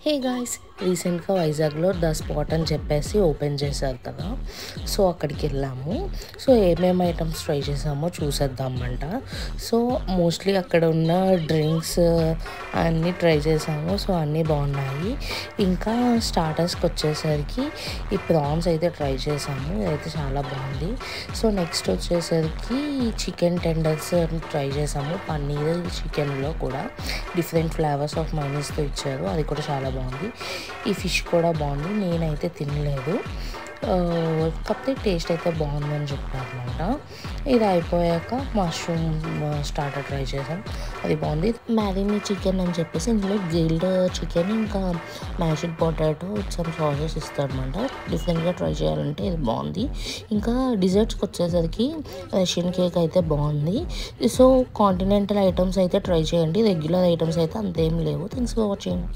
Hey guys, రీసెంట్గా వైజాగ్లో the spot అని చెప్పేసి ఓపెన్ చేశారు కదా. సో అక్కడికి వెళ్ళాము. సో ఏమేమి ఐటమ్స్ ట్రై చేసామో చూసేద్దామంట. సో మోస్ట్లీ అక్కడ ఉన్న డ్రింక్స్ అన్నీ ట్రై చేసాము. సో అన్నీ బాగున్నాయి. ఇంకా స్టార్టర్స్కి వచ్చేసరికి ఈ ప్రాన్స్ అయితే ట్రై చేసాము. ఇదైతే చాలా బాగుంది. సో నెక్స్ట్ వచ్చేసరికి చికెన్ టెండర్స్ ట్రై చేసాము. పన్నీర్ చికెన్లో కూడా డిఫరెంట్ ఫ్లేవర్స్ ఆఫ్ మైనీస్తో ఇచ్చారు. అది కూడా చాలా బాగుంది. ఈ ఫిష్ కూడా బాగుంది. నేనైతే తినలేదు, కాకపోతే టేస్ట్ అయితే బాగుందని చెప్పారనమాట. ఇది అయిపోయాక మష్రూమ్ స్టార్టర్ ట్రై చేసాం. అది బాగుంది. మ్యారినీ చికెన్ అని చెప్పేసి ఇందులో గ్రిల్డ్ చికెన్ ఇంకా మ్యాష్డ్ పొటాటో సమ్ సాసెస్ ఇస్తారనమాట. డిఫరెంట్గా ట్రై చేయాలంటే ఇది బాగుంది. ఇంకా డిజర్ట్స్కి వచ్చేసరికి రష్యన్ కేక్ అయితే బాగుంది. సో కాంటినెంటల్ ఐటమ్స్ అయితే ట్రై చేయండి. రెగ్యులర్ ఐటమ్స్ అయితే అంతేం లేవు. Thanks for watching.